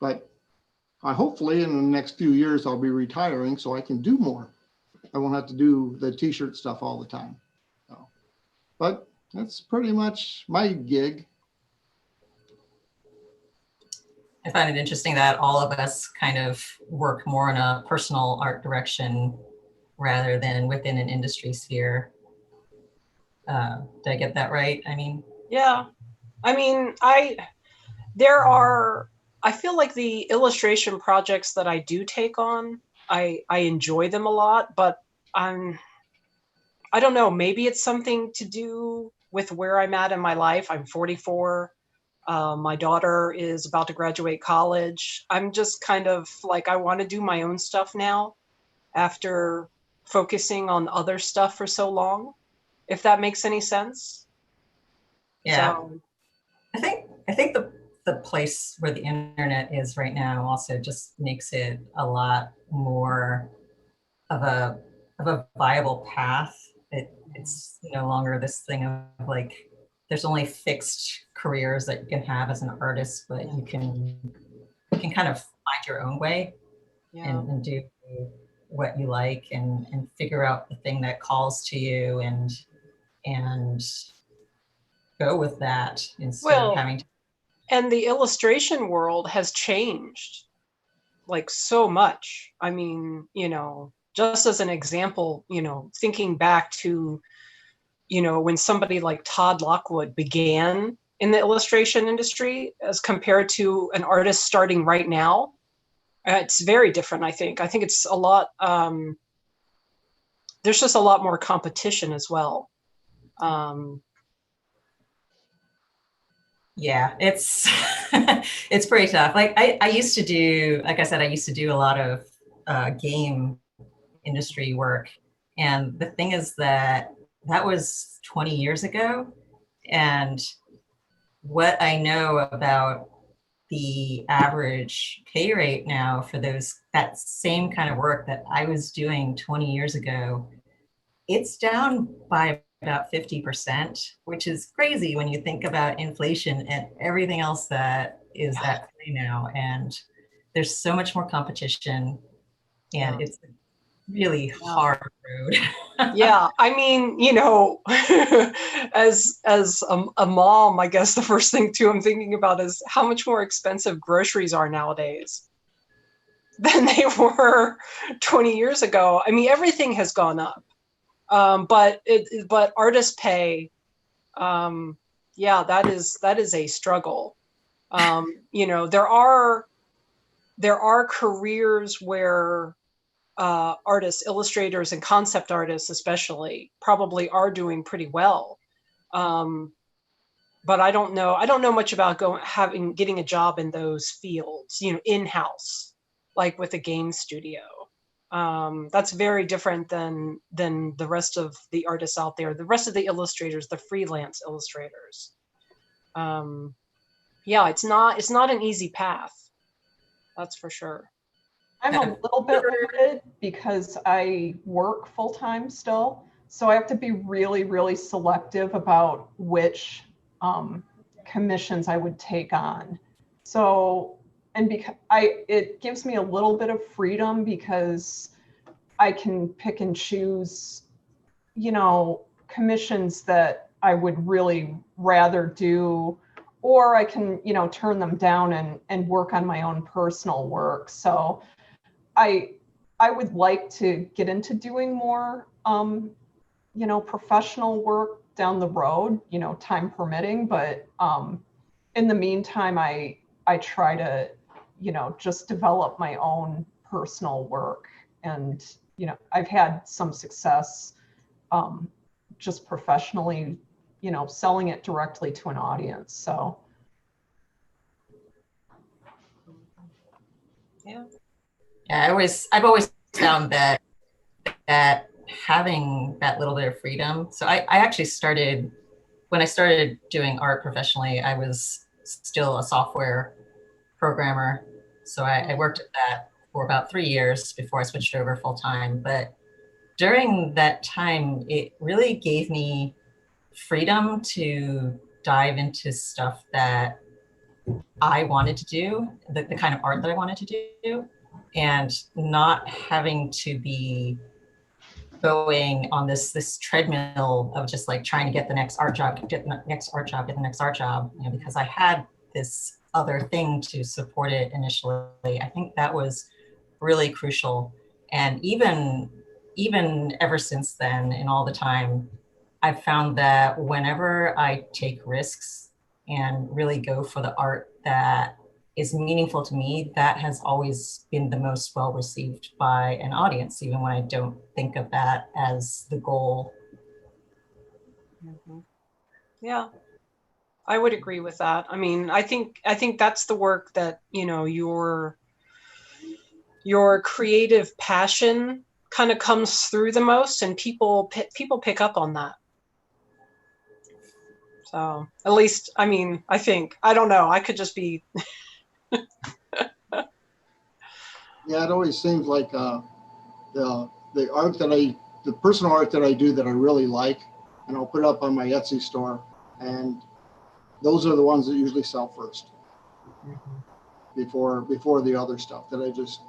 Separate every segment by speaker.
Speaker 1: but hopefully in the next few years, I'll be retiring so I can do more. I won't have to do the t-shirt stuff all the time. So, but that's pretty much my gig.
Speaker 2: I find it interesting that all of us kind of work more in a personal art direction rather than within an industry sphere. Did I get that right? I mean,
Speaker 3: yeah. I mean, I feel like the illustration projects that I do take on, I enjoy them a lot, but I don't know, maybe it's something to do with where I'm at in my life. I'm 44. My daughter is about to graduate college. I'm just kind of like, I want to do my own stuff now after focusing on other stuff for so long, if that makes any sense.
Speaker 2: yeah.
Speaker 3: So,
Speaker 2: I think the place where the internet is right now also just makes it a lot more of a viable path. It's no longer this thing of like, there's only fixed careers that you can have as an artist, but you can kind of find your own way and do what you like and figure out the thing that calls to you and go with that instead of having to.
Speaker 3: And the illustration world has changed like so much. I mean, just as an example, thinking back to, when somebody like Todd Lockwood began in the illustration industry as compared to an artist starting right now, it's very different, I think. I think it's a lot, there's just a lot more competition as well.
Speaker 2: Yeah, it's it's pretty tough. Like I used to do, like I said, I used to do a lot of game industry work. And the thing is that was 20 years ago. And what I know about the average pay rate now for that same kind of work that I was doing 20 years ago, it's down by about 50%, which is crazy when you think about inflation and everything else that is at play now. And there's so much more competition, and it's a really hard road.
Speaker 3: Yeah, I mean, as a mom, I guess the first thing too I'm thinking about is how much more expensive groceries are nowadays than they were 20 years ago. I mean, everything has gone up. But artist pay, that is a struggle. There are careers where artists, illustrators, and concept artists especially probably are doing pretty well. But I don't know much about getting a job in those fields, in-house, like with a game studio. That's very different than the rest of the artists out there, the rest of the illustrators, the freelance illustrators. It's not an easy path. That's for sure.
Speaker 4: I'm a little bit limited because I work full-time still. So I have to be really, really selective about which commissions I would take on. So, and because it gives me a little bit of freedom because I can pick and choose, commissions that I would really rather do, or I can, turn them down and work on my own personal work. So I would like to get into doing more, professional work down the road, time permitting. But in the meantime, I try to, just develop my own personal work. And, I've had some success just professionally, selling it directly to an audience. So.
Speaker 3: Yeah.
Speaker 2: Yeah, I've always found that having that little bit of freedom. So I actually when I started doing art professionally, I was still a software programmer. So I worked at that for about 3 years before I switched over full time. But during that time, it really gave me freedom to dive into stuff that I wanted to do, the kind of art that I wanted to do, and not having to be going on this treadmill of just like trying to get the next art job, get the next art job, get the next art job, you know, because I had this other thing to support it initially. I think that was really crucial. And even ever since then, and all the time, I've found that whenever I take risks and really go for the art that is meaningful to me, that has always been the most well received by an audience, even when I don't think of that as the goal.
Speaker 3: Yeah, I would agree with that. I mean, I think that's the work that, you know, your creative passion kind of comes through the most, and people pick up on that. So at least, I mean, I think, I don't know, I could just be.
Speaker 1: Yeah, it always seems like the art that the personal art that I do that I really like, and I'll put it up on my Etsy store, and those are the ones that usually sell first before the other stuff that I just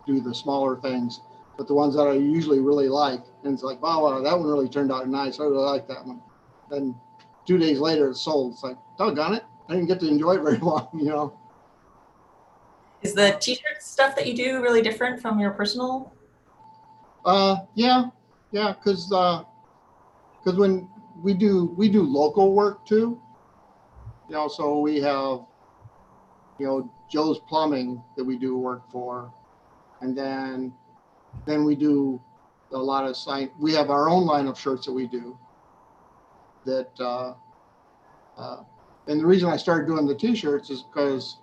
Speaker 1: do, the smaller things. But the ones that I usually really like, and it's like, wow, that one really turned out nice. I really like that one. Then 2 days later, it's sold. It's like, doggone it, I didn't get to enjoy it very long, you know.
Speaker 2: Is the t-shirt stuff that you do really different from your personal?
Speaker 1: Yeah, because when we do local work too, you know, so we have, you know, Joe's Plumbing that we do work for, and then we do a lot of we have our own line of shirts that we do that and the reason I started doing the t-shirts is because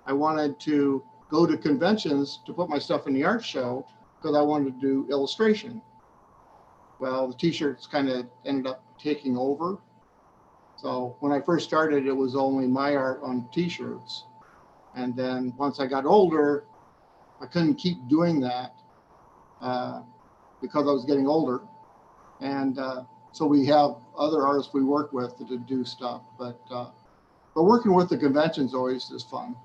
Speaker 1: I wanted to go to conventions to put my stuff in the art show, because I wanted to do illustration. Well, the t-shirts kind of ended up taking over. So when I first started, it was only my art on t-shirts. And then once I got older, I couldn't keep doing that because I was getting older. And so we have other artists we work with to do stuff. But working with the conventions always is fun.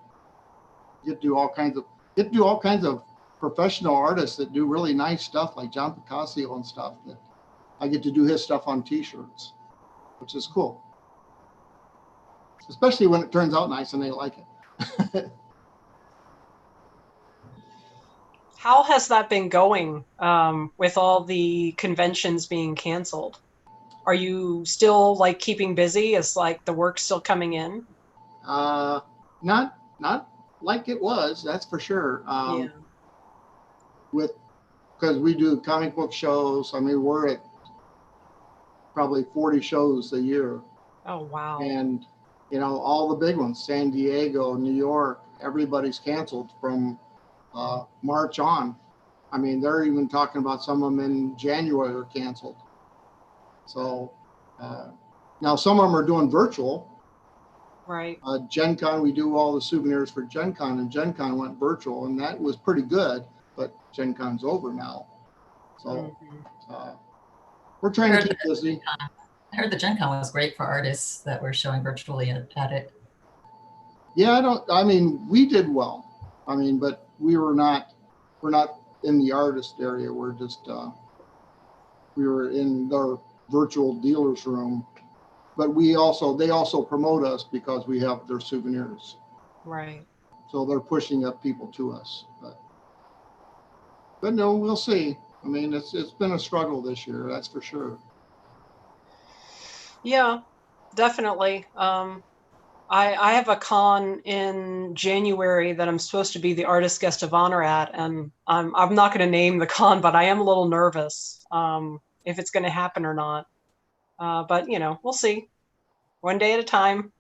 Speaker 1: You get to do all kinds of professional artists that do really nice stuff, like John Picasso and stuff. That I get to do his stuff on t-shirts, which is cool. Especially when it turns out nice and they like it.
Speaker 3: How has that been going with all the conventions being canceled? Are you still like keeping busy? Is like the work still coming in?
Speaker 1: Not like it was, that's for sure.
Speaker 3: Yeah.
Speaker 1: Because we do comic book shows. I mean, we're at probably 40 shows a year.
Speaker 3: Oh, wow.
Speaker 1: And, you know, all the big ones, San Diego, New York, everybody's canceled from March on. I mean, they're even talking about some of them in January are canceled. So now some of them are doing virtual.
Speaker 3: Right.
Speaker 1: Gen Con, we do all the souvenirs for Gen Con, and Gen Con went virtual, and that was pretty good, but Gen Con's over now. So we're trying to keep busy.
Speaker 2: I heard the Gen Con was great for artists that were showing virtually at it.
Speaker 1: Yeah, I mean, we did well. I mean, but we're not in the artist area. We're just, we were in their virtual dealer's room, but they also promote us because we have their souvenirs.
Speaker 3: Right.
Speaker 1: So they're pushing up people to us, but no, we'll see. I mean, it's been a struggle this year, that's for sure.
Speaker 3: Yeah, definitely. I have a con in January that I'm supposed to be the artist guest of honor at, and I'm not going to name the con, but I am a little nervous if it's going to happen or not. But you know, we'll see. One day at a time.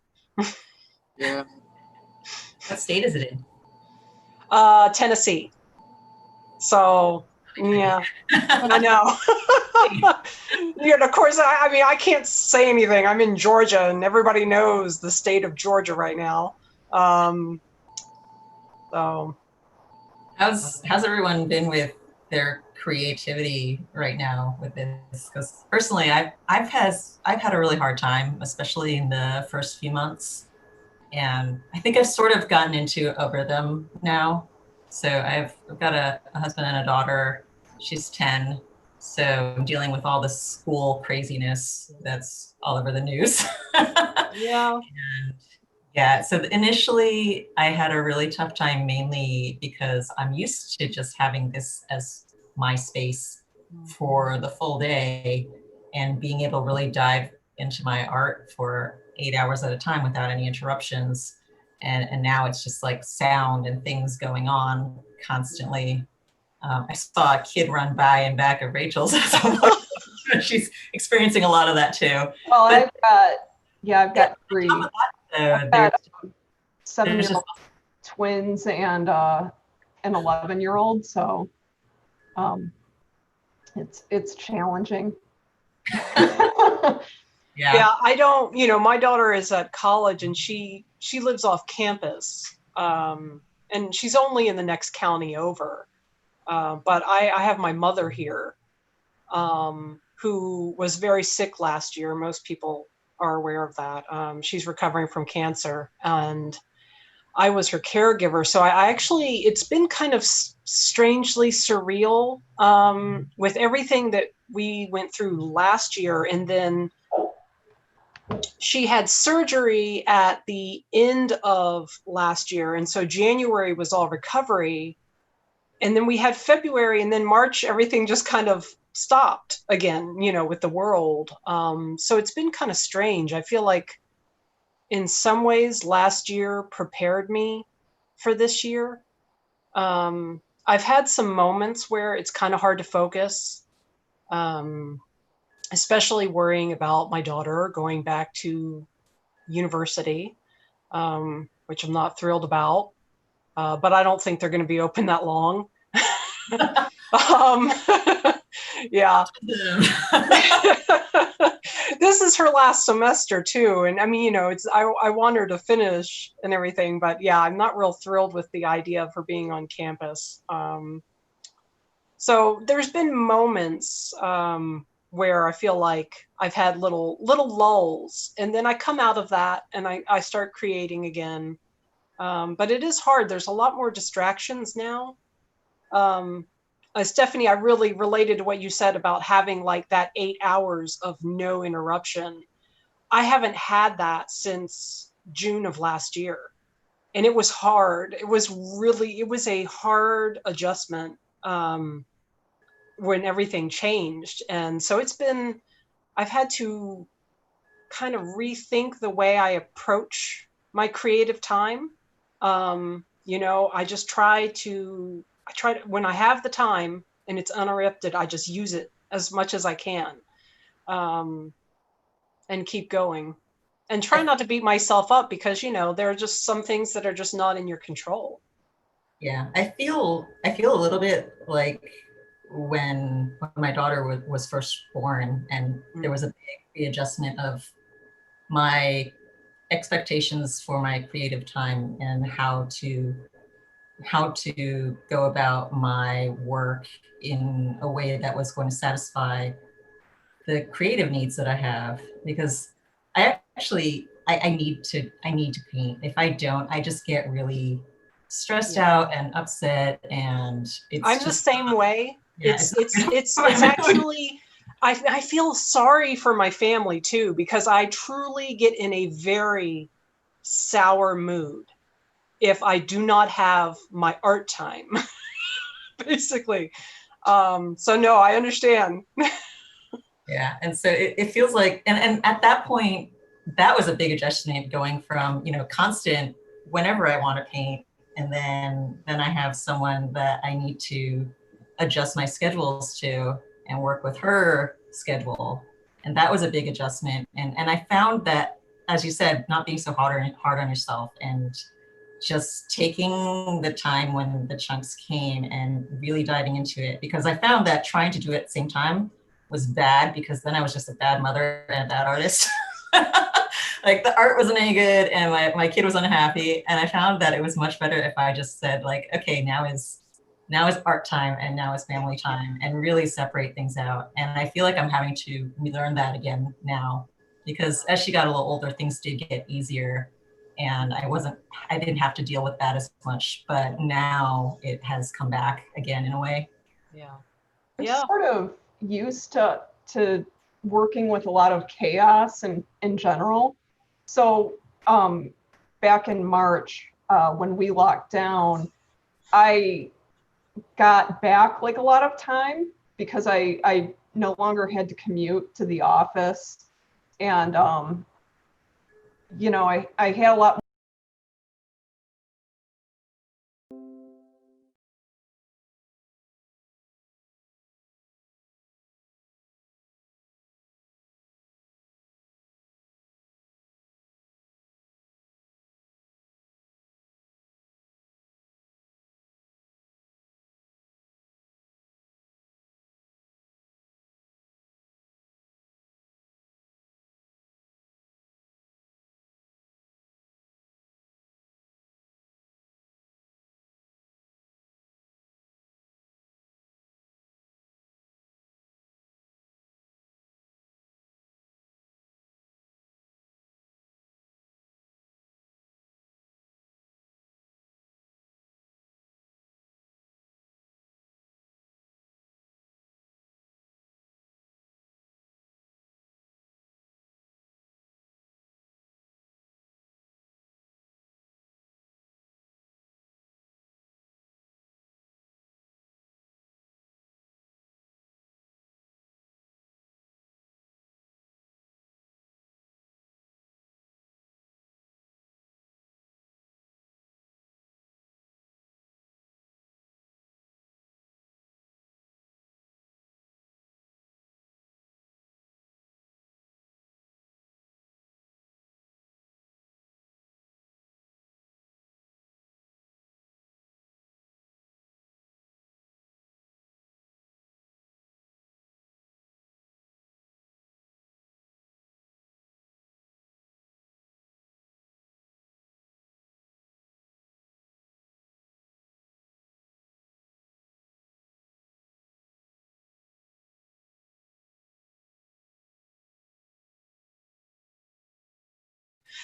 Speaker 1: Yeah.
Speaker 2: What state is it in?
Speaker 3: Tennessee. So yeah, I know. Yeah, of course. I mean, I can't say anything. I'm in Georgia, and everybody knows the state of Georgia right now. So,
Speaker 2: How's everyone been with their creativity right now with this? Because personally, I've had a really hard time, especially in the first few months. And I think I've sort of gotten into a rhythm now. So I've got a husband and a daughter. She's 10. So I'm dealing with all the school craziness that's all over the news.
Speaker 3: Yeah.
Speaker 2: And yeah, so initially I had a really tough time, mainly because I'm used to just having this as my space for the full day and being able to really dive into my art for 8 hours at a time without any interruptions. And now it's just like sound and things going on constantly. I saw a kid run by in back of Rachel's. She's experiencing a lot of that too.
Speaker 4: Well,
Speaker 2: But
Speaker 4: I've got three.
Speaker 2: on top of that,
Speaker 4: I've got
Speaker 2: there's just
Speaker 4: 7-year-old twins and an 11-year-old. So it's challenging.
Speaker 3: Yeah, I don't, my daughter is at college and she lives off campus. And she's only in the next county over. But I have my mother here, who was very sick last year. Most people are aware of that. She's recovering from cancer, and I was her caregiver. So I actually, it's been kind of strangely surreal, with everything that we went through last year. And then she had surgery at the end of last year. And so January was all recovery. And then we had February, and then March, everything just kind of stopped again, with the world. So it's been kind of strange. I feel like in some ways last year prepared me for this year. I've had some moments where it's kind of hard to focus, especially worrying about my daughter going back to university, which I'm not thrilled about. But I don't think they're going to be open that long. Yeah. This is her last semester too. And I mean, I want her to finish and everything, but yeah, I'm not real thrilled with the idea of her being on campus. So there's been moments where I feel like I've had little lulls, and then I come out of that and I start creating again. But it is hard. There's a lot more distractions now. Stephanie, I really related to what you said about having like that 8 hours of no interruption. I haven't had that since June of last year. And it was hard. It was a hard adjustment when everything changed. And so I've had to kind of rethink the way I approach my creative time. I just try to, when I have the time and it's uninterrupted, I just use it as much as I can, and keep going, and try not to beat myself up because, there are just some things that are just not in your control.
Speaker 2: Yeah, I feel a little bit like when my daughter was first born, and there was a big readjustment of my expectations for my creative time and how to go about my work in a way that was going to satisfy the creative needs that I have, because I need to paint. If I don't, I just get really stressed out and upset, and
Speaker 3: I'm the same way.
Speaker 2: Yeah,
Speaker 3: it's actually, I feel sorry for my family too, because I truly get in a very sour mood if I do not have my art time, basically. So no, I understand.
Speaker 2: Yeah, and so it feels like, and at that point, that was a big adjustment, going from, constant whenever I want to paint, and then I have someone that I need to adjust my schedules to and work with her schedule. And that was a big adjustment. And I found that, as you said, not being so hard on yourself, and just taking the time when the chunks came and really diving into it, because I found that trying to do it at the same time was bad, because then I was just a bad mother and a bad artist. Like the art wasn't any good and my kid was unhappy. And I found that it was much better if I just said like, okay, now is art time and now is family time, and really separate things out. And I feel like I'm having to relearn that again now, because as she got a little older, things did get easier. and I didn't have to deal with that as much, but now it has come back again in a way.
Speaker 3: Yeah.
Speaker 4: I'm
Speaker 3: Yeah.
Speaker 4: sort of used to working with a lot of chaos and in general. So back in March, when we locked down, I got back like a lot of time because I no longer had to commute to the office. And you know, I had a lot.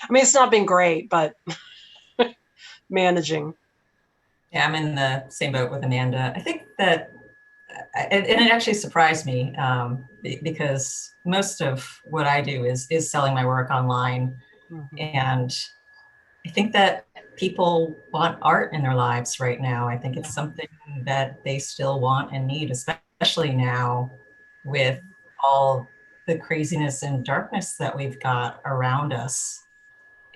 Speaker 3: I mean, it's not been great, but managing.
Speaker 2: Yeah, I'm in the same boat with Amanda. I think that, and it actually surprised me because most of what I do is selling my work online.
Speaker 3: Mhm.
Speaker 2: And I think that people want art in their lives right now. I think it's something that they still want and need, especially now with all the craziness and darkness that we've got around us.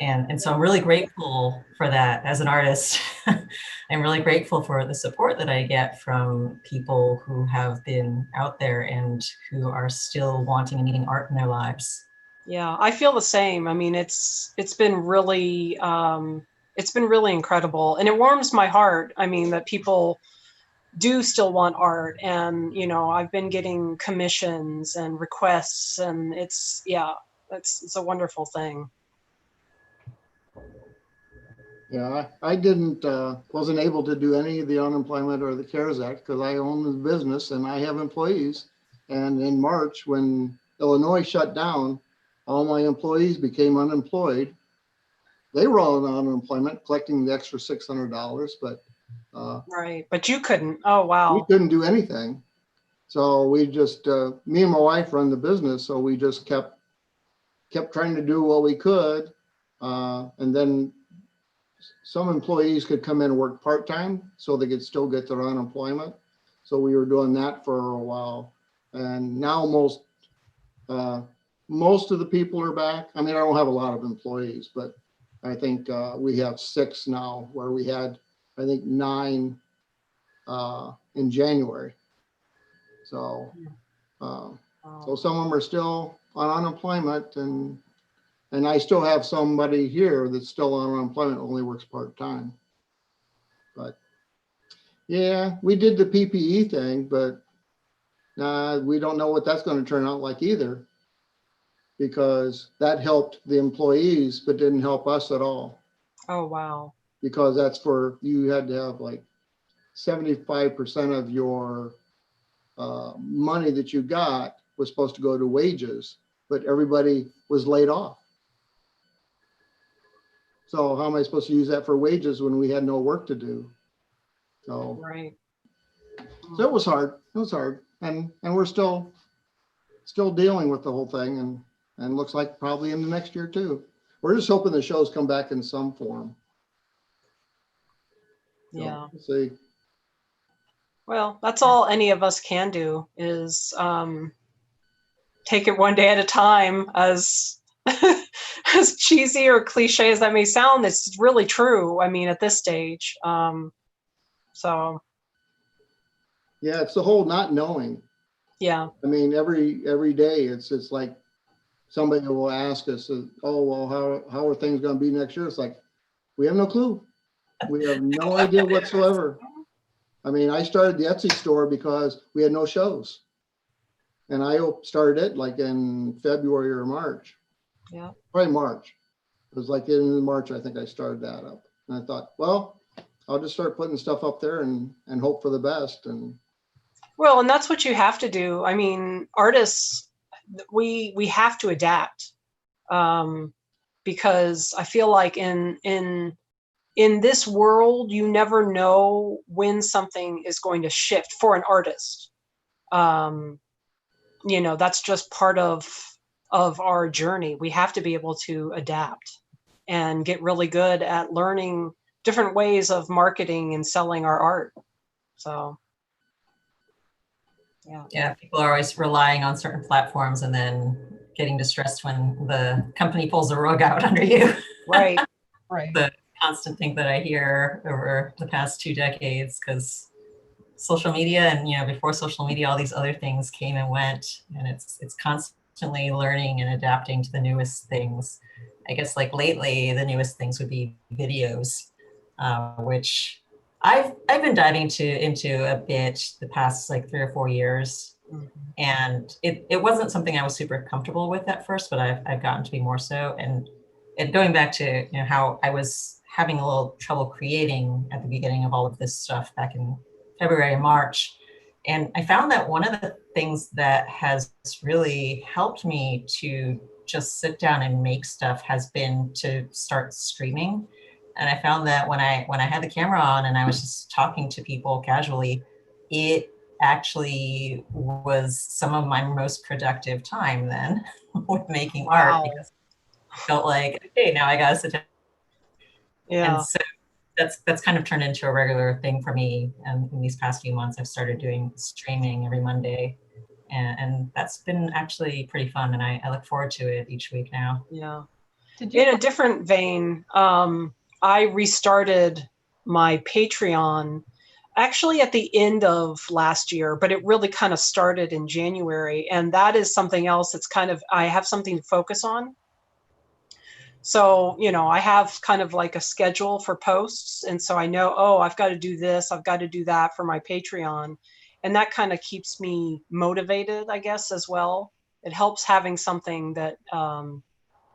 Speaker 2: And so I'm really grateful for that as an artist. I'm really grateful for the support that I get from people who have been out there and who are still wanting and needing art in their lives.
Speaker 3: Yeah, I feel the same. I mean, it's been really incredible, and it warms my heart. I mean, that people do still want art, and you know, I've been getting commissions and requests, and it's it's a wonderful thing.
Speaker 1: Yeah, I wasn't able to do any of the unemployment or the CARES Act because I own the business and I have employees. And in March, when Illinois shut down, all my employees became unemployed. They were all on unemployment, collecting the extra $600, but
Speaker 3: Right, but you couldn't. Oh,
Speaker 1: we
Speaker 3: wow.
Speaker 1: couldn't do anything. So we just, me and my wife run the business, so we just kept trying to do what we could. And then some employees could come in and work part-time so they could still get their unemployment. So we were doing that for a while. And now most of the people are back. I mean, I don't have a lot of employees, but I think we have 6 now, where we had, I think, 9 in January. So, so some of them are still on unemployment, and I still have somebody here that's still on unemployment, only works part-time. But yeah, we did the PPE thing, but we don't know what that's going to turn out like either, because that helped the employees, but didn't help us at all.
Speaker 3: Oh, wow.
Speaker 1: Because that's you had to have like 75% of your money that you got was supposed to go to wages, but everybody was laid off. So how am I supposed to use that for wages when we had no work to do? So,
Speaker 3: Right.
Speaker 1: so it was hard. It was hard. And we're still dealing with the whole thing, and looks like probably in the next year too. We're just hoping the shows come back in some form. So,
Speaker 3: Yeah.
Speaker 1: we'll see.
Speaker 3: Well, that's all any of us can do is take it one day at a time. As as cheesy or cliche as that may sound, it's really true. I mean, at this stage. So
Speaker 1: Yeah, it's the whole not knowing.
Speaker 3: yeah.
Speaker 1: I mean, every day it's like somebody will ask us, oh, well, how are things going to be next year? It's like, we have no clue. We have no idea whatsoever. I mean, I started the Etsy store because we had no shows. And I started it like in February or March.
Speaker 3: Yeah.
Speaker 1: Probably March. It was like in March, I think I started that up. And I thought, well, I'll just start putting stuff up there and hope for the best. And
Speaker 3: Well, and that's what you have to do. I mean, artists, we have to adapt, because I feel like in this world, you never know when something is going to shift for an artist. You know, that's just part of our journey. We have to be able to adapt and get really good at learning different ways of marketing and selling our art. So.
Speaker 2: Yeah, people are always relying on certain platforms and then getting distressed when the company pulls the rug out under you.
Speaker 3: Right.
Speaker 4: Right.
Speaker 2: The constant thing that I hear over the past 2 decades, because social media and, you know, before social media, all these other things came and went, and it's constantly learning and adapting to the newest things. I guess like lately, the newest things would be videos, which I've been diving into a bit the past like 3 or 4 years, and it wasn't something I was super comfortable with at first, but I've gotten to be more so. And going back to, you know, how I was having a little trouble creating at the beginning of all of this stuff back in February and March, and I found that one of the things that has really helped me to just sit down and make stuff has been to start streaming. And I found that when I had the camera on and I was just talking to people casually, it actually was some of my most productive time then with making art, because I felt like, okay, now I gotta sit down.
Speaker 3: Yeah.
Speaker 2: And so that's kind of turned into a regular thing for me. And in these past few months, I've started doing streaming every Monday. And that's been actually pretty fun. And I look forward to it each week now.
Speaker 3: Yeah.
Speaker 4: Did you?
Speaker 3: In a different vein, I restarted my Patreon actually at the end of last year, but it really kind of started in January. And that is something else that's kind of, I have something to focus on. So, you know, I have kind of like a schedule for posts. And so I know, oh, I've got to do this, I've got to do that for my Patreon. And that kind of keeps me motivated, I guess, as well. It helps having something that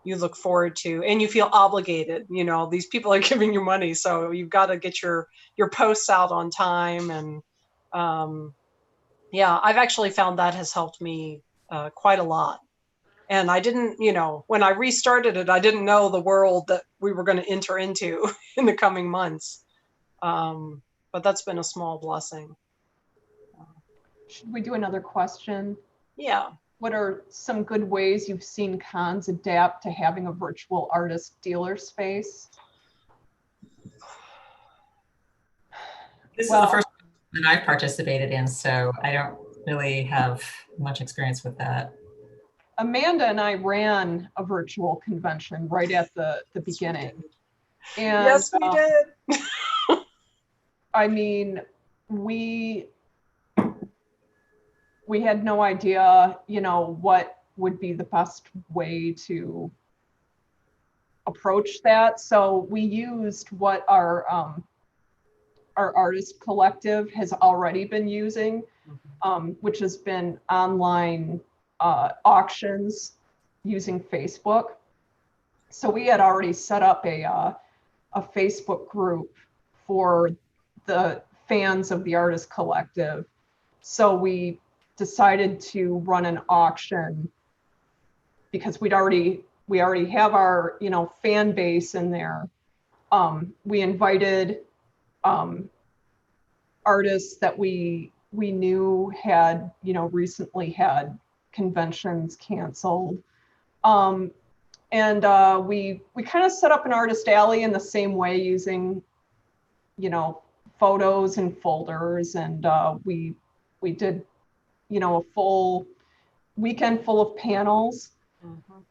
Speaker 3: you look forward to and you feel obligated. You know, these people are giving you money, so you've got to get your posts out on time. And yeah, I've actually found that has helped me quite a lot. And I didn't, you know, when I restarted it, I didn't know the world that we were going to enter into in the coming months. But that's been a small blessing.
Speaker 4: Should we do another question?
Speaker 3: Yeah.
Speaker 4: What are some good ways you've seen cons adapt to having a virtual artist dealer space?
Speaker 2: This is the first one that I've participated in, so I don't really have much experience with that.
Speaker 4: Amanda and I ran a virtual convention right at the beginning. And,
Speaker 3: yes, we did.
Speaker 4: I mean, we had no idea, you know, what would be the best way to approach that. So we used what our artist collective has already been using, which has been online auctions using Facebook. So we had already set up a Facebook group for the fans of the artist collective. So we decided to run an auction because we already have our, you know, fan base in there. we invited artists that we knew had, recently had conventions canceled. And we kind of set up an artist alley in the same way, using, photos and folders. And we did, a full weekend full of panels.
Speaker 3: Mhm.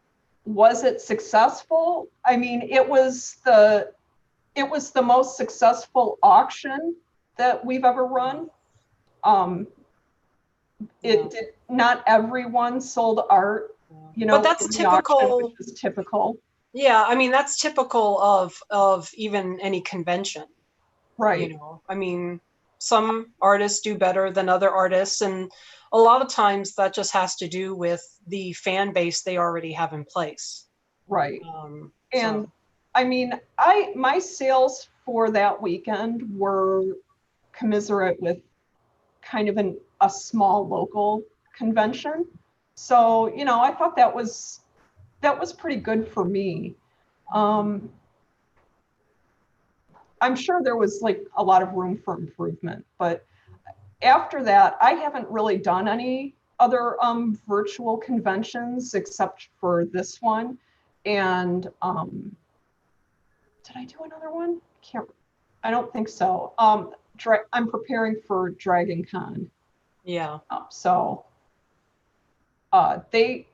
Speaker 4: Was it successful? I mean, it was the most successful auction that we've ever run.
Speaker 3: Yeah.
Speaker 4: Not everyone sold art,
Speaker 3: But that's
Speaker 4: in the auction,
Speaker 3: typical.
Speaker 4: which is typical.
Speaker 3: Yeah, I mean, that's typical of even any convention.
Speaker 4: Right.
Speaker 3: I mean, some artists do better than other artists, and a lot of times that just has to do with the fan base they already have in place.
Speaker 4: Right. And
Speaker 3: So,
Speaker 4: I mean, my sales for that weekend were commiserate with kind of a small local convention. So, I thought that was pretty good for me. I'm sure there was like a lot of room for improvement, but after that, I haven't really done any other virtual conventions except for this one. And did I do another one? I don't think so. I'm preparing for Dragon Con.
Speaker 3: yeah.
Speaker 4: So they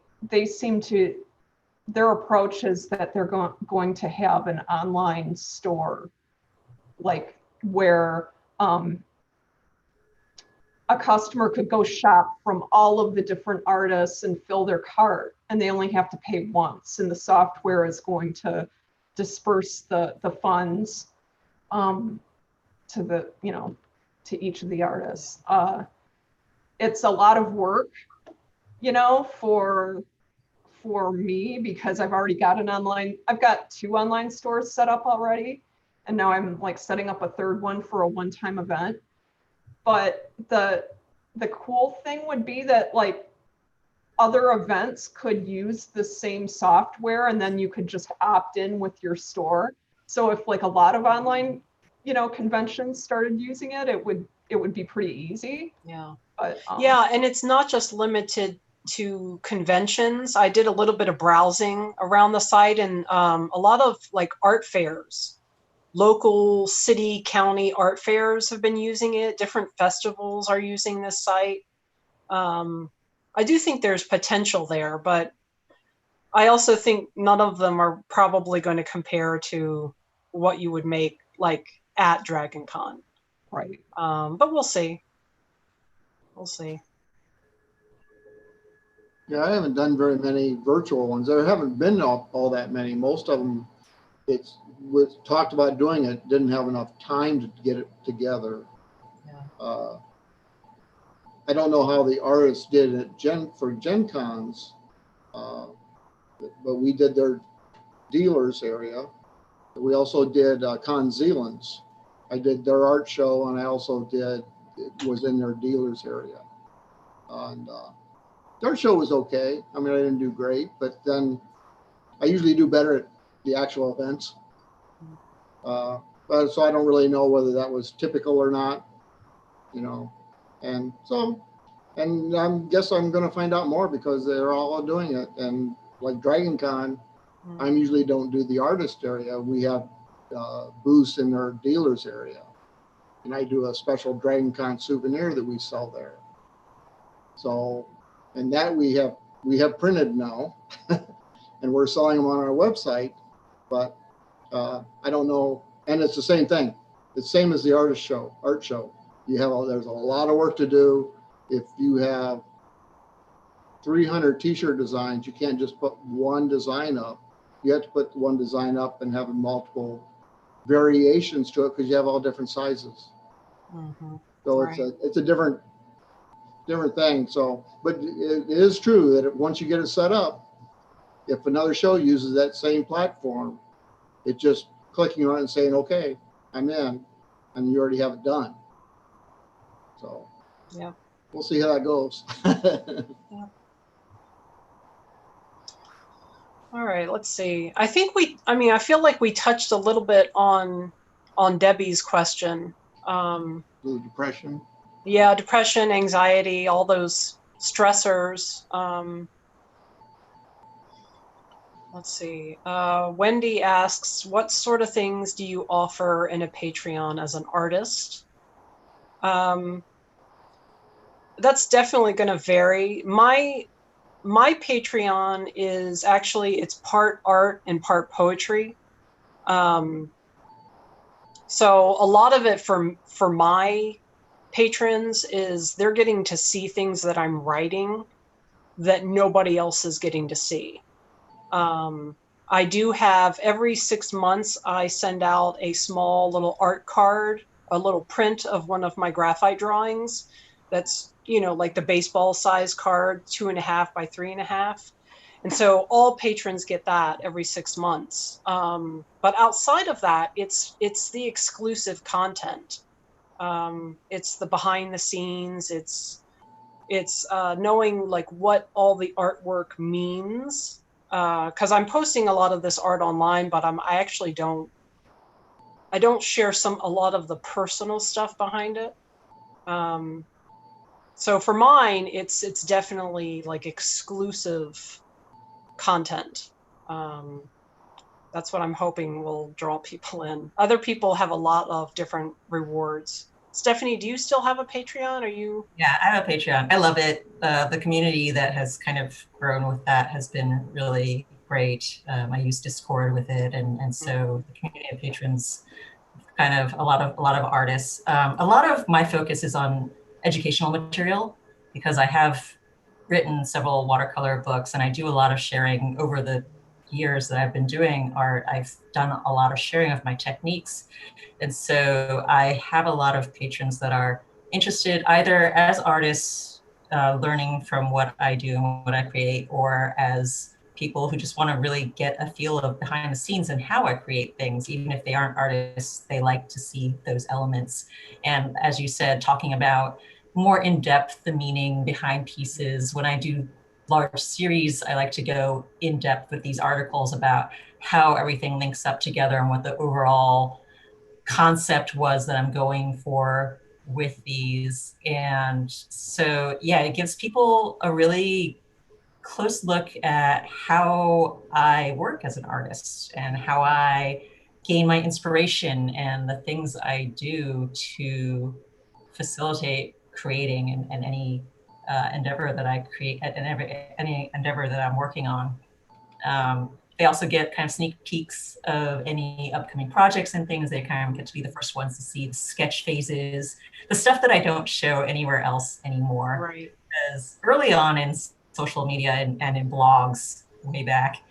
Speaker 4: seem to, their approach is that they're going to have an online store, like where a customer could go shop from all of the different artists and fill their cart, and they only have to pay once, and the software is going to disperse the funds to the, to each of the artists. It's a lot of work, for me, because I've got 2 online stores set up already, and now I'm like setting up a 3rd one for a one-time event. But the cool thing would be that like other events could use the same software, and then you could just opt in with your store. So if like a lot of online, conventions started using it, it would be pretty easy.
Speaker 3: Yeah.
Speaker 4: But
Speaker 3: Yeah, and it's not just limited to conventions. I did a little bit of browsing around the site, and a lot of like art fairs, local city, county art fairs have been using it. Different festivals are using this site. I do think there's potential there, but I also think none of them are probably going to compare to what you would make like at Dragon Con.
Speaker 4: right.
Speaker 3: But we'll see. We'll see.
Speaker 1: Yeah, I haven't done very many virtual ones. There haven't been all that many. Most of them, it's was talked about doing it, didn't have enough time to get it together.
Speaker 3: Yeah.
Speaker 1: I don't know how the artists did it for Gen Cons, but we did their dealers area. We also did Con Zealand's. I did their art show, and I also was in their dealers area. And their show was okay. I mean, I didn't do great, but then I usually do better at the actual events. But so I don't really know whether that was typical or not, and so, and I guess I'm going to find out more because they're all doing it. And like Dragon Con, I usually don't do the artist area. We have booths in their dealers area, and I do a special Dragon Con souvenir that we sell there. So, and that we have printed now, and we're selling them on our website. But I don't know, and it's the same thing. It's the same as the art show. There's a lot of work to do. If you have 300 t-shirt designs, you can't just put one design up. You have to put one design up and have multiple variations to it because you have all different sizes.
Speaker 3: Mm-hmm.
Speaker 1: So
Speaker 3: Right.
Speaker 1: it's a different thing. So, but it is true that once you get it set up, if another show uses that same platform, it's just clicking on it and saying, okay, I'm in, and you already have it done. So
Speaker 3: Yeah.
Speaker 1: we'll see how that goes.
Speaker 3: All right, let's see. I think I feel like we touched a little bit on Debbie's question.
Speaker 1: The depression.
Speaker 3: Yeah, depression, anxiety, all those stressors. Let's see. Wendy asks, what sort of things do you offer in a Patreon as an artist? That's definitely going to vary. My Patreon is actually, it's part art and part poetry. So a lot of it for my patrons is they're getting to see things that I'm writing that nobody else is getting to see. I do have every 6 months, I send out a small little art card, a little print of one of my graphite drawings. That's, like the baseball size card, 2.5 by 3.5. And so all patrons get that every 6 months. But outside of that, it's the exclusive content. It's the behind the scenes. It's knowing like what all the artwork means. Because I'm posting a lot of this art online, but I actually don't share a lot of the personal stuff behind it. So for mine, it's definitely like exclusive content. That's what I'm hoping will draw people in. Other people have a lot of different rewards. Stephanie, do you still have a Patreon? Are you?
Speaker 2: Yeah, I have a Patreon. I love it. The community that has kind of grown with that has been really great. I use Discord with it, and so the community of patrons, kind of a lot of artists. A lot of my focus is on educational material because I have written several watercolor books, and I do a lot of sharing over the years that I've been doing art. I've done a lot of sharing of my techniques. And so I have a lot of patrons that are interested either as artists, learning from what I do and what I create, or as people who just want to really get a feel of behind the scenes and how I create things. Even if they aren't artists, they like to see those elements. And as you said, talking about more in depth the meaning behind pieces. When I do large series, I like to go in depth with these articles about how everything links up together and what the overall concept was that I'm going for with these. And so, yeah, it gives people a really close look at how I work as an artist and how I gain my inspiration and the things I do to facilitate creating and any endeavor that I create, and any endeavor that I'm working on. They also get kind of sneak peeks of any upcoming projects and things. They kind of get to be the first ones to see the sketch phases, the stuff that I don't show anywhere else anymore.
Speaker 3: Right.
Speaker 2: Because early on in social media and in blogs way back,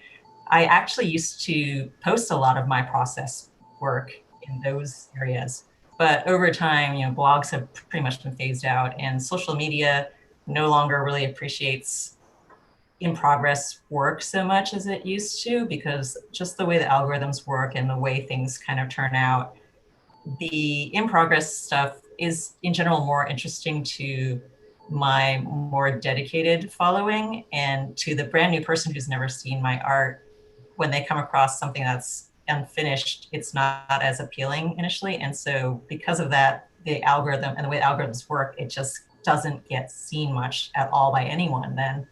Speaker 2: I actually used to post a lot of my process work in those areas. But over time, blogs have pretty much been phased out, and social media no longer really appreciates in progress work so much as it used to, because just the way the algorithms work and the way things kind of turn out, the in progress stuff is in general more interesting to my more dedicated following, and to the brand new person who's never seen my art. When they come across something that's unfinished, it's not as appealing initially. And so because of that, the algorithm and the way algorithms work, it just doesn't get seen much at all by anyone then.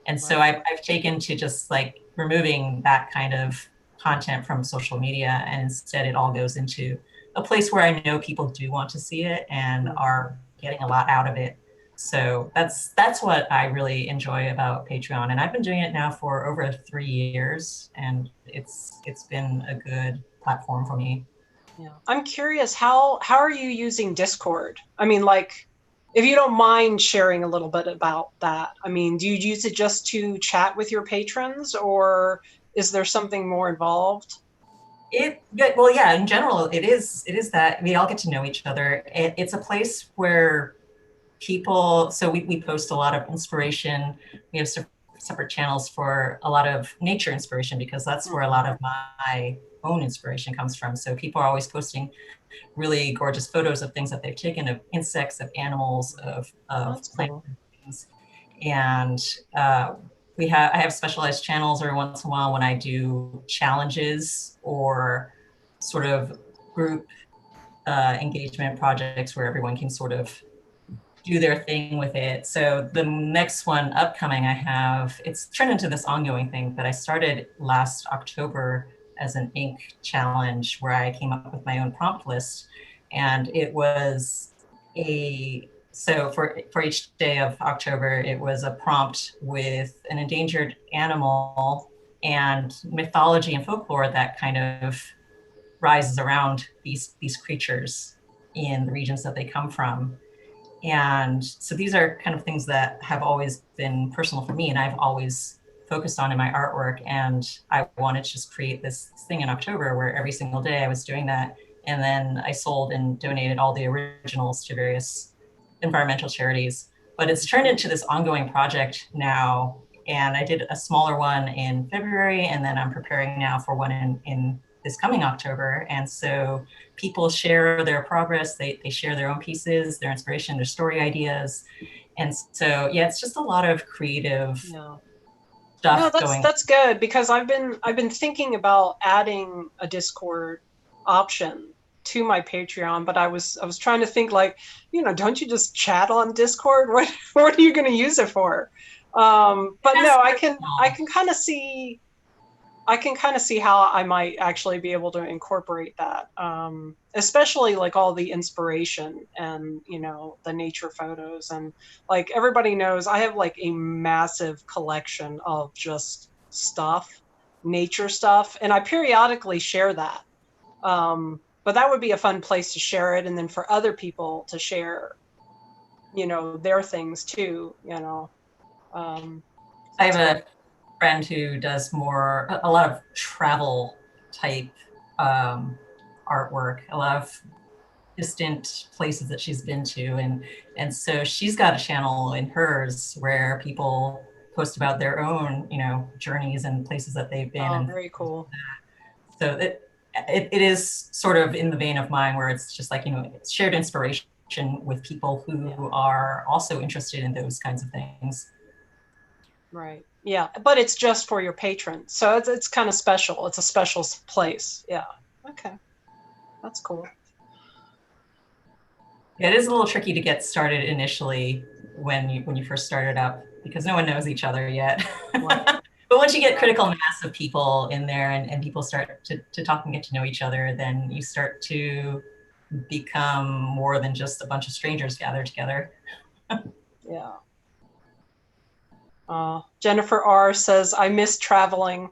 Speaker 2: And so I've taken to just like removing that kind of content from social media, and instead it all goes into a place where I know people do want to see it and are getting a lot out of it. So that's what I really enjoy about Patreon. And I've been doing it now for over 3 years, and it's been a good platform for me.
Speaker 3: Yeah. I'm curious, how are you using Discord? I mean, like, if you don't mind sharing a little bit about that. I mean, do you use it just to chat with your patrons, or is there something more involved?
Speaker 2: Well, yeah, in general, it is that we all get to know each other. It's a place where people, so we post a lot of inspiration. We have separate channels for a lot of nature inspiration, because that's where a lot of my own inspiration comes from. So people are always posting really gorgeous photos of things that they've taken, of insects, of animals, of plants,
Speaker 3: Cool.
Speaker 2: and things. And I have specialized channels every once in a while when I do challenges or sort of group engagement projects where everyone can sort of do their thing with it. So the next one upcoming it's turned into this ongoing thing that I started last October as an ink challenge where I came up with my own prompt list. And it was so for each day of October, it was a prompt with an endangered animal and mythology and folklore that kind of rises around these creatures in the regions that they come from. And so these are kind of things that have always been personal for me and I've always focused on in my artwork. And I wanted to just create this thing in October where every single day I was doing that. And then I sold and donated all the originals to various environmental charities. But it's turned into this ongoing project now. And I did a smaller one in February, and then I'm preparing now for one in this coming October. And so people share their progress, they share their own pieces, their inspiration, their story ideas. And so, yeah, it's just a lot of creative stuff
Speaker 3: No,
Speaker 2: going.
Speaker 3: that's good, because I've been thinking about adding a Discord option to my Patreon, but I was trying to think, like, don't you just chat on Discord? What are you going to use it for? But no, I can kind of see how I might actually be able to incorporate that, especially like all the inspiration and, the nature photos. And like everybody knows, I have like a massive collection of just nature stuff, and I periodically share that. But that would be a fun place to share it, and then for other people to share, their things too,
Speaker 2: I have a friend who does a lot of travel type artwork, a lot of distant places that she's been to, and so she's got a channel in hers where people post about their own journeys and places that they've been.
Speaker 3: Oh,
Speaker 2: and
Speaker 3: very cool.
Speaker 2: So it is sort of in the vein of mine, where it's just like it's shared inspiration with people who are also interested in those kinds of things.
Speaker 3: Right. Yeah, but it's just for your patrons, so it's kind of special. It's a special place. Yeah. Okay, that's cool.
Speaker 2: It is a little tricky to get started initially when you first started up, because no one knows each other yet.
Speaker 3: Right.
Speaker 2: But once you get critical mass of people in there and people start to talk and get to know each other, then you start to become more than just a bunch of strangers gathered together.
Speaker 3: Yeah. Jennifer R says, I miss traveling.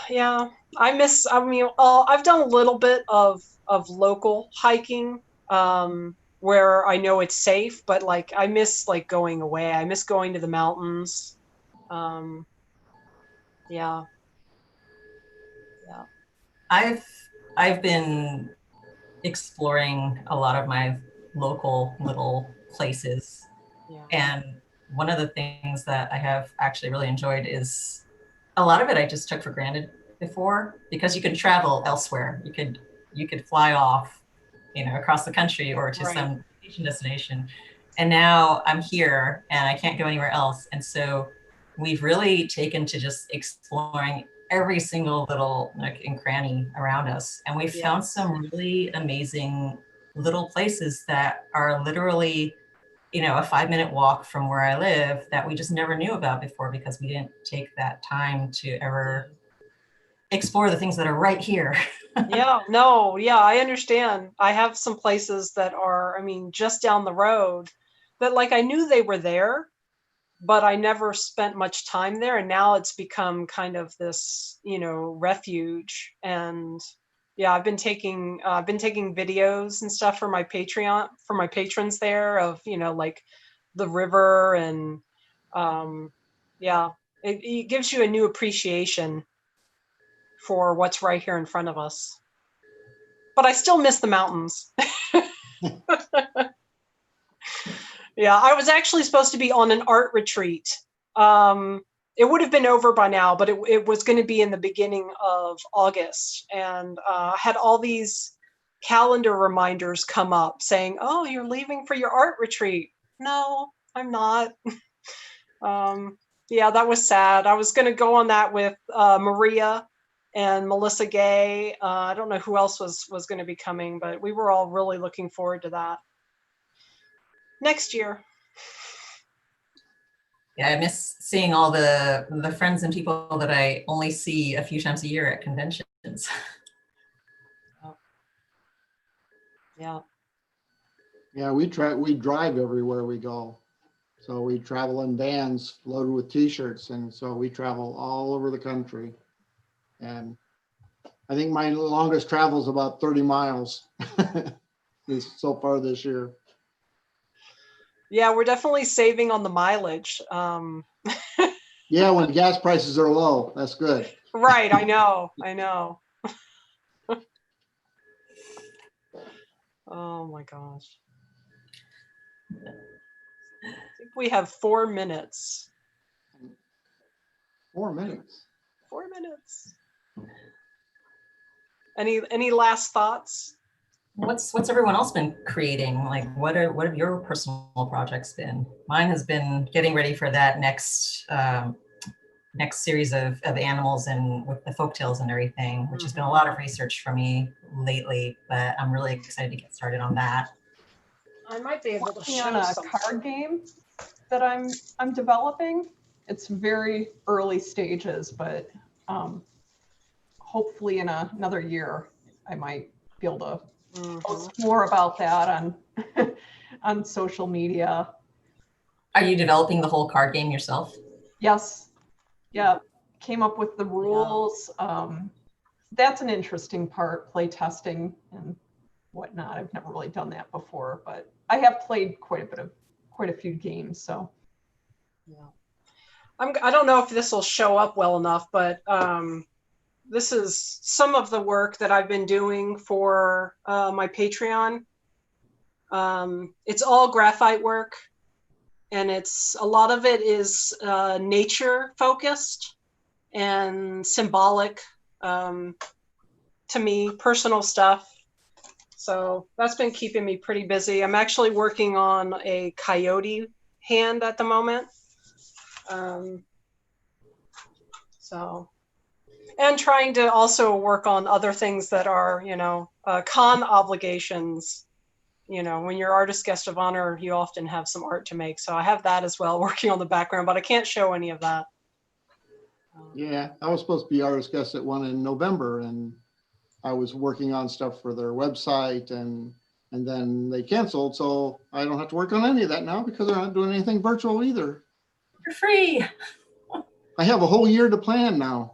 Speaker 3: Yeah, I've done a little bit of local hiking, where I know it's safe, but like I miss like going away. I miss going to the mountains. Yeah.
Speaker 2: I've been exploring a lot of my local little places.
Speaker 3: Yeah.
Speaker 2: And one of the things that I have actually really enjoyed is a lot of it I just took for granted before, because you could travel elsewhere. You could fly off, across the country or to some vacation destination. And now I'm here and I can't go anywhere else. And so we've really taken to just exploring every single little nook and cranny around us. And we've found some really amazing little places that are literally, a 5-minute walk from where I live that we just never knew about before, because we didn't take that time to ever explore the things that are right here.
Speaker 3: Yeah, no, yeah, I understand. I have some places that are, just down the road that like I knew they were there, but I never spent much time there. And now it's become kind of this, refuge. And yeah, I've been taking videos and stuff for my Patreon, for my patrons there, of, like the river. And yeah, it gives you a new appreciation for what's right here in front of us. But I still miss the mountains. Yeah, I was actually supposed to be on an art retreat. It would have been over by now, but it was going to be in the beginning of August. And had all these calendar reminders come up saying, oh, you're leaving for your art retreat. No, I'm not. Yeah, that was sad. I was going to go on that with Maria and Melissa Gay. I don't know who else was going to be coming, but we were all really looking forward to that. Next year.
Speaker 2: Yeah, I miss seeing all the friends and people that I only see a few times a year at conventions.
Speaker 3: Yeah.
Speaker 1: Yeah, we drive everywhere we go. So we travel in vans loaded with t-shirts, and so we travel all over the country. And I think my longest travel is about 30 miles so far this year.
Speaker 3: Yeah, we're definitely saving on the mileage.
Speaker 1: Yeah, when gas prices are low, that's good.
Speaker 3: Right, I know. Oh my gosh. I think we have 4 minutes.
Speaker 1: 4 minutes.
Speaker 3: 4 minutes. Any last thoughts?
Speaker 2: What's everyone else been creating? Like, what have your personal projects been? Mine has been getting ready for that next series of animals and with the folktales and everything, which has been a lot of research for me lately, but I'm really excited to get started on that.
Speaker 3: I might be able to
Speaker 4: Working
Speaker 3: show
Speaker 4: on a
Speaker 3: something.
Speaker 4: card game that I'm developing. It's very early stages, but hopefully in another year, I might be able to post more about that on on social media.
Speaker 2: Are you developing the whole card game yourself?
Speaker 4: Yes. Yeah. Came up with the rules. That's an interesting part, play testing and whatnot. I've never really done that before, but I have played quite a few games. So
Speaker 3: Yeah. I don't know if this will show up well enough, but this is some of the work that I've been doing for my Patreon. It's all graphite work, and a lot of it is nature focused and symbolic to me, personal stuff. So that's been keeping me pretty busy. I'm actually working on a coyote hand at the moment. And trying to also work on other things that are, con obligations. When you're artist guest of honor, you often have some art to make. So I have that as well, working on the background, but I can't show any of that.
Speaker 1: Yeah, I was supposed to be artist guest at one in November, and I was working on stuff for their website, and then they canceled. So I don't have to work on any of that now because they're not doing anything virtual either.
Speaker 2: You're free.
Speaker 1: I have a whole year to plan now.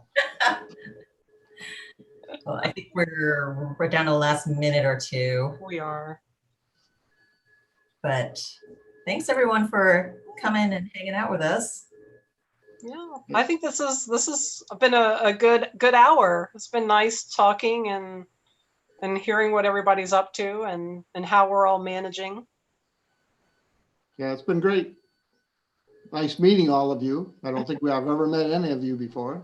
Speaker 2: Well, I think we're down to the last minute or two.
Speaker 3: We are.
Speaker 2: But thanks everyone for coming and hanging out with us.
Speaker 3: Yeah, I think this has been a good hour. It's been nice talking and hearing what everybody's up to and how we're all managing.
Speaker 1: Yeah, it's been great. Nice meeting all of you. I don't think I've ever met any of you before.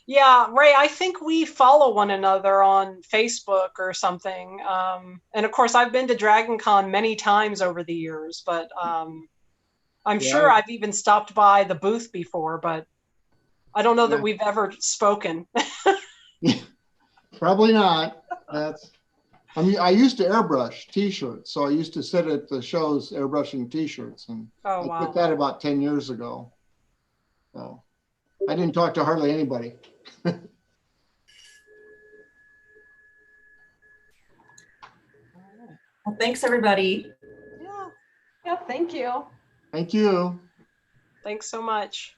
Speaker 3: Yeah, Ray, I think we follow one another on Facebook or something. And of course, I've been to Dragon Con many times over the years, but I'm sure I've even stopped by the booth before, but I don't know that we've ever spoken.
Speaker 1: Probably not. I used to airbrush t-shirts, so I used to sit at the shows airbrushing t-shirts, and I quit that about 10 years ago. So I didn't talk to hardly anybody.
Speaker 2: Well, thanks everybody.
Speaker 4: yeah, thank you.
Speaker 1: Thank you.
Speaker 3: Thanks so much.